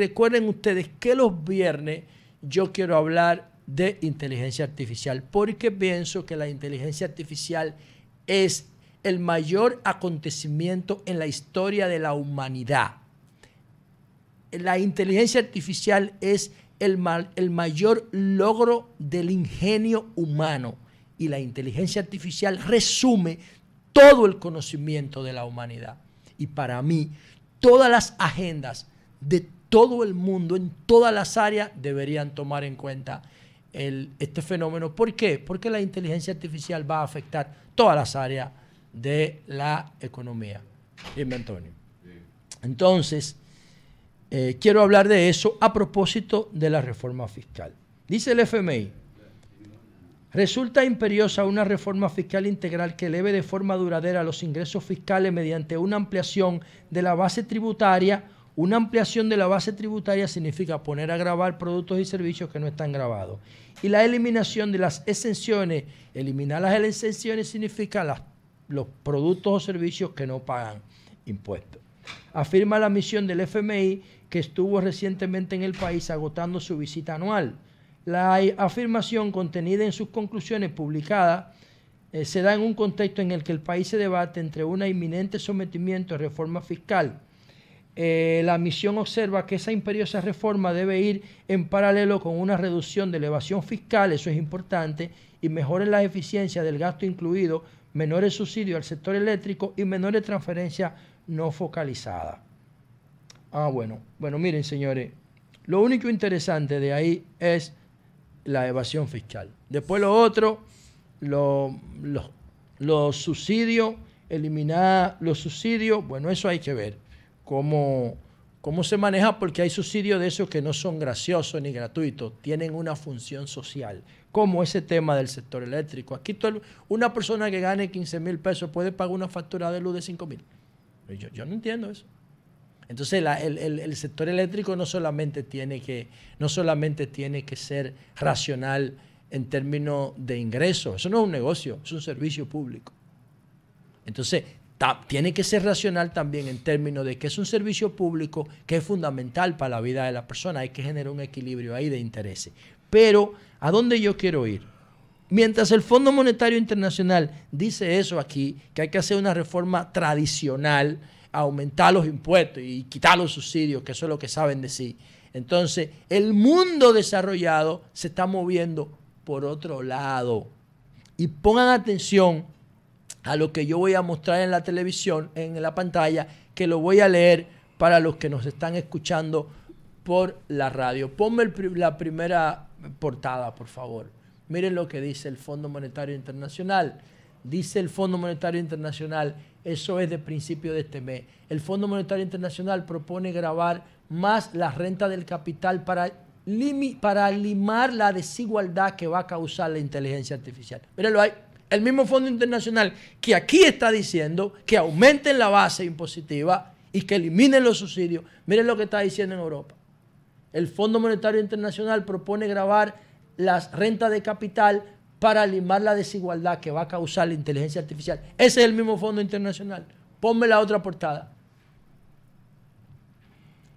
recuerden ustedes que los viernes yo quiero hablar de inteligencia artificial, porque pienso que la inteligencia artificial es el mayor acontecimiento en la historia de la humanidad. La inteligencia artificial es el mayor logro del ingenio humano, y la inteligencia artificial resume todo el conocimiento de la humanidad. Y para mí, todas las agendas de todo el mundo, en todas las áreas, deberían tomar en cuenta este fenómeno. ¿Por qué? Porque la inteligencia artificial va a afectar todas las áreas de la economía. Dime, Antonio. Entonces, quiero hablar de eso a propósito de la reforma fiscal. Dice el FMI: resulta imperiosa una reforma fiscal integral que eleve de forma duradera los ingresos fiscales mediante una ampliación de la base tributaria. Una ampliación de la base tributaria significa poner a gravar productos y servicios que no están grabados. Y la eliminación de las exenciones. Eliminar las exenciones significa los productos o servicios que no pagan impuestos. Afirma la misión del FMI, que estuvo recientemente en el país agotando su visita anual. La afirmación contenida en sus conclusiones publicadas se da en un contexto en el que el país se debate entre un inminente sometimiento a reforma fiscal. La misión observa que esa imperiosa reforma debe ir en paralelo con una reducción de la evasión fiscal, eso es importante, y mejoren la eficiencia del gasto incluido, menores subsidios al sector eléctrico y menores transferencias no focalizadas. Bueno, miren, señores, lo único interesante de ahí es la evasión fiscal. Después lo otro, los subsidios, eliminar los subsidios, bueno, eso hay que ver cómo se maneja, porque hay subsidios de esos que no son graciosos ni gratuitos, tienen una función social, como ese tema del sector eléctrico. Aquí una persona que gane 15,000 pesos puede pagar una factura de luz de 5,000. Yo no entiendo eso. Entonces el sector eléctrico no solamente tiene que ser racional en términos de ingresos. Eso no es un negocio, es un servicio público. Entonces tiene que ser racional también en términos de que es un servicio público que es fundamental para la vida de la persona. Hay que generar un equilibrio ahí de intereses. Pero, ¿a dónde yo quiero ir? Mientras el Fondo Monetario Internacional dice eso aquí, que hay que hacer una reforma tradicional, aumentar los impuestos y quitar los subsidios, que eso es lo que saben decir. Entonces, el mundo desarrollado se está moviendo por otro lado. Y pongan atención a lo que yo voy a mostrar en la televisión, en la pantalla, que lo voy a leer para los que nos están escuchando por la radio. Ponme la primera portada, por favor. Miren lo que dice el Fondo Monetario Internacional. Dice el Fondo Monetario Internacional, eso es de principio de este mes, el Fondo Monetario Internacional propone gravar más la renta del capital para limar la desigualdad que va a causar la inteligencia artificial. Mírenlo ahí. El mismo Fondo Internacional que aquí está diciendo que aumenten la base impositiva y que eliminen los subsidios. Miren lo que está diciendo en Europa. El Fondo Monetario Internacional propone gravar las rentas de capital para limar la desigualdad que va a causar la inteligencia artificial. Ese es el mismo Fondo Internacional. Ponme la otra portada.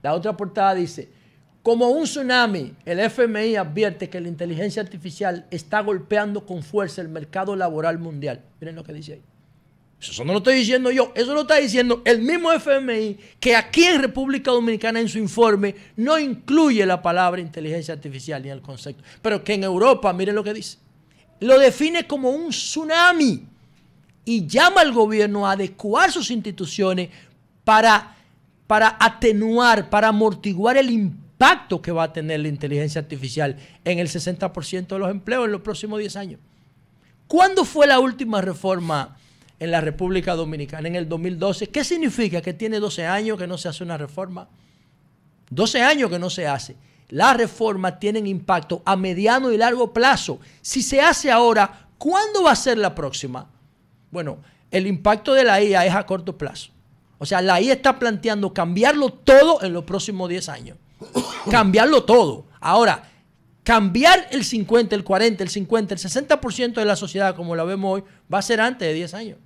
La otra portada dice: como un tsunami, el FMI advierte que la inteligencia artificial está golpeando con fuerza el mercado laboral mundial. Miren lo que dice ahí. Eso no lo estoy diciendo yo, eso lo está diciendo el mismo FMI, que aquí en República Dominicana en su informe no incluye la palabra inteligencia artificial ni el concepto, pero que en Europa, miren lo que dice, lo define como un tsunami y llama al gobierno a adecuar sus instituciones para atenuar, para amortiguar el impacto que va a tener la inteligencia artificial en el 60% de los empleos en los próximos 10 años. ¿Cuándo fue la última reforma en la República Dominicana? En el 2012. ¿Qué significa? Que tiene 12 años que no se hace una reforma. 12 años que no se hace. Las reformas tienen impacto a mediano y largo plazo. Si se hace ahora, ¿cuándo va a ser la próxima? Bueno, el impacto de la IA es a corto plazo. O sea, la IA está planteando cambiarlo todo en los próximos 10 años. Cambiarlo todo. Ahora, cambiar el 50, el 40, el 50, el 60% de la sociedad como la vemos hoy va a ser antes de 10 años.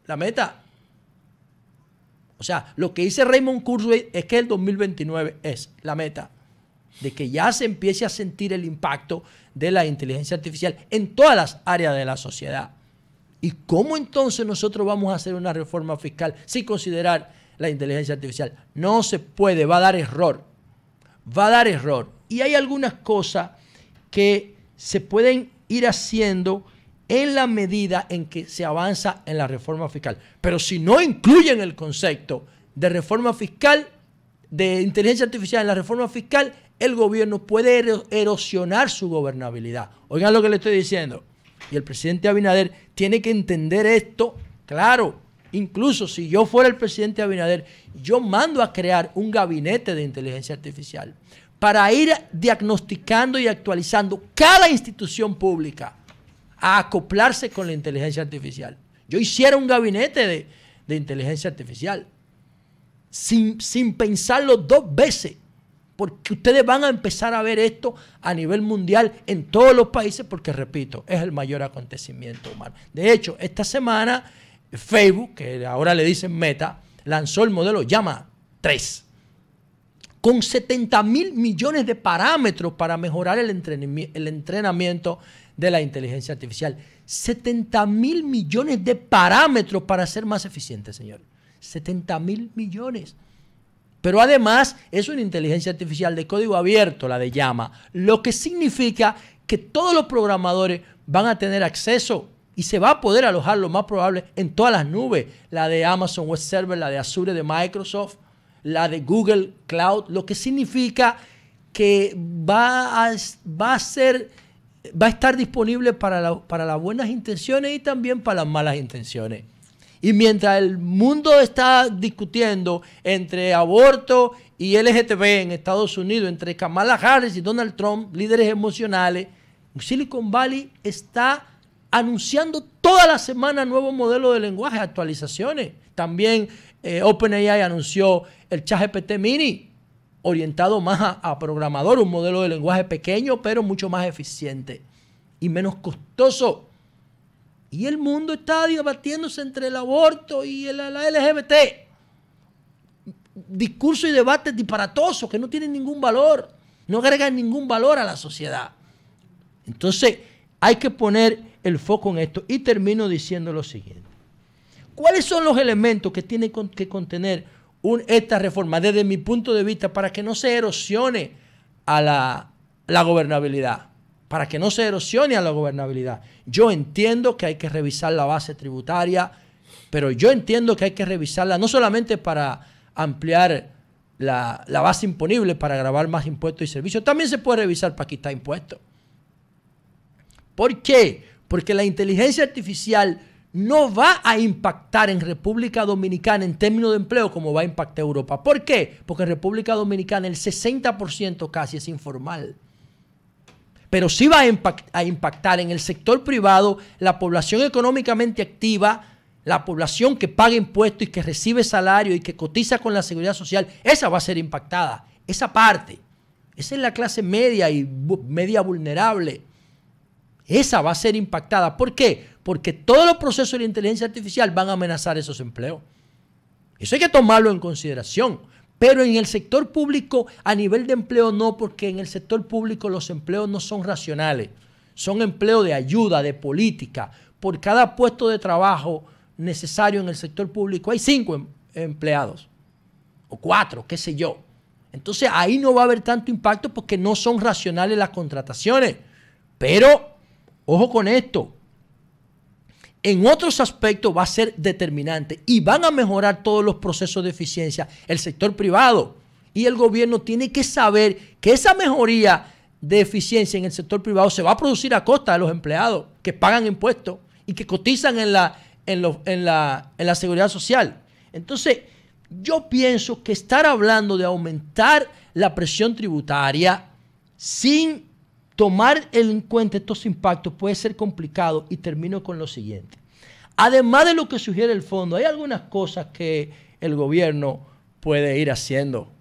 La meta. O sea, lo que dice Raymond Kurzweil es que el 2029 es la meta. de que ya se empiece a sentir el impacto de la inteligencia artificial en todas las áreas de la sociedad. ¿Y cómo entonces nosotros vamos a hacer una reforma fiscal sin considerar la inteligencia artificial? No se puede, va a dar error. Va a dar error. Y hay algunas cosas que se pueden ir haciendo en la medida en que se avanza en la reforma fiscal. Pero si no incluyen el concepto de reforma fiscal, de inteligencia artificial en la reforma fiscal, el gobierno puede erosionar su gobernabilidad. Oigan lo que le estoy diciendo. Y el presidente Abinader tiene que entender esto, claro. Incluso si yo fuera el presidente Abinader, yo mando a crear un gabinete de inteligencia artificial para ir diagnosticando y actualizando cada institución pública a acoplarse con la inteligencia artificial. Yo hiciera un gabinete de inteligencia artificial sin pensarlo dos veces, porque ustedes van a empezar a ver esto a nivel mundial en todos los países, porque repito, es el mayor acontecimiento humano. De hecho, esta semana Facebook, que ahora le dicen Meta, lanzó el modelo Llama 3, con 70.000 millones de parámetros para mejorar el entrenamiento de la inteligencia artificial. 70.000 millones de parámetros para ser más eficiente, señor. 70.000 millones. Pero además es una inteligencia artificial de código abierto, la de Llama, lo que significa que todos los programadores van a tener acceso y se va a poder alojar lo más probable en todas las nubes, la de Amazon Web Server, la de Azure de Microsoft, la de Google Cloud, lo que significa que va a estar disponible para las buenas intenciones y también para las malas intenciones. Y mientras el mundo está discutiendo entre aborto y LGTB en Estados Unidos, entre Kamala Harris y Donald Trump, líderes emocionales, Silicon Valley está anunciando toda la semana nuevos modelos de lenguaje, actualizaciones. También OpenAI anunció el ChatGPT Mini, orientado más a programador, un modelo de lenguaje pequeño, pero mucho más eficiente y menos costoso. Y el mundo está debatiéndose entre el aborto y la LGBT. Discurso y debates disparatosos que no tienen ningún valor, no agregan ningún valor a la sociedad. Entonces, hay que poner el foco en esto. Y termino diciendo lo siguiente. ¿Cuáles son los elementos que tiene que contener esta reforma desde mi punto de vista para que no se erosione a la gobernabilidad? Para que no se erosione a la gobernabilidad. Yo entiendo que hay que revisar la base tributaria, pero yo entiendo que hay que revisarla no solamente para ampliar la base imponible, para gravar más impuestos y servicios, también se puede revisar para quitar impuestos. ¿Por qué? Porque la inteligencia artificial no va a impactar en República Dominicana en términos de empleo como va a impactar Europa. ¿Por qué? Porque en República Dominicana el 60% casi es informal. Pero sí va a impactar en el sector privado, la población económicamente activa, la población que paga impuestos y que recibe salario y que cotiza con la seguridad social. Esa va a ser impactada, esa parte. Esa es la clase media y media vulnerable. Esa va a ser impactada. ¿Por qué? Porque todos los procesos de inteligencia artificial van a amenazar esos empleos. Eso hay que tomarlo en consideración. Pero en el sector público, a nivel de empleo, no, porque en el sector público los empleos no son racionales. Son empleos de ayuda, de política. Por cada puesto de trabajo necesario en el sector público hay 5 empleados. O 4, qué sé yo. Entonces ahí no va a haber tanto impacto porque no son racionales las contrataciones. Pero, ojo con esto. En otros aspectos va a ser determinante y van a mejorar todos los procesos de eficiencia el sector privado. Y el gobierno tiene que saber que esa mejoría de eficiencia en el sector privado se va a producir a costa de los empleados que pagan impuestos y que cotizan en la seguridad social. Entonces, yo pienso que estar hablando de aumentar la presión tributaria sin tomar en cuenta estos impactos puede ser complicado y termino con lo siguiente. Además de lo que sugiere el fondo, hay algunas cosas que el gobierno puede ir haciendo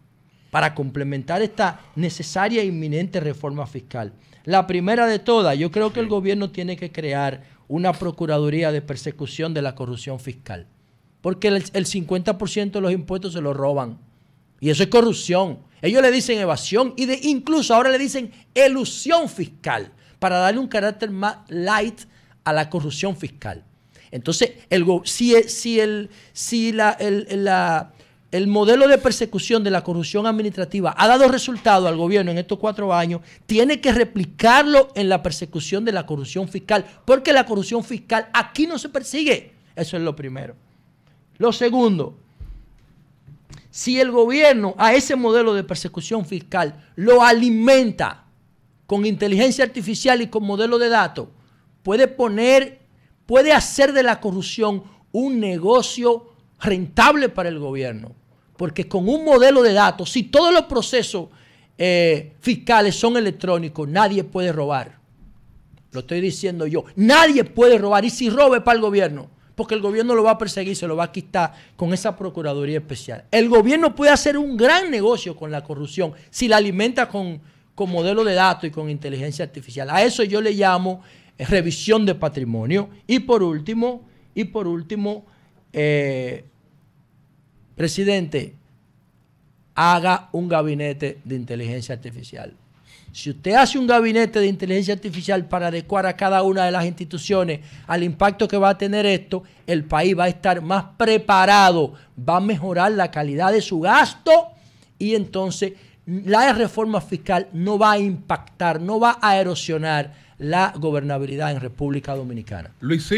para complementar esta necesaria e inminente reforma fiscal. La primera de todas, yo creo que el gobierno tiene que crear una Procuraduría de Persecución de la Corrupción Fiscal, porque el 50% de los impuestos se los roban. Y eso es corrupción. Ellos le dicen evasión y incluso ahora le dicen elusión fiscal para darle un carácter más light a la corrupción fiscal. Entonces, el modelo de persecución de la corrupción administrativa ha dado resultado al gobierno en estos 4 años, tiene que replicarlo en la persecución de la corrupción fiscal, porque la corrupción fiscal aquí no se persigue. Eso es lo primero. Lo segundo, si el gobierno a ese modelo de persecución fiscal lo alimenta con inteligencia artificial y con modelo de datos, puede hacer de la corrupción un negocio rentable para el gobierno. Porque con un modelo de datos, si todos los procesos fiscales son electrónicos, nadie puede robar. Lo estoy diciendo yo. Nadie puede robar. Y si roba es para el gobierno, porque el gobierno lo va a perseguir, se lo va a quitar con esa Procuraduría Especial. El gobierno puede hacer un gran negocio con la corrupción si la alimenta con modelo de datos y con inteligencia artificial. A eso yo le llamo revisión de patrimonio. Y por último, presidente, haga un gabinete de inteligencia artificial. Si usted hace un gabinete de inteligencia artificial para adecuar a cada una de las instituciones al impacto que va a tener esto, el país va a estar más preparado, va a mejorar la calidad de su gasto y entonces la reforma fiscal no va a impactar, no va a erosionar la gobernabilidad en República Dominicana. Luis.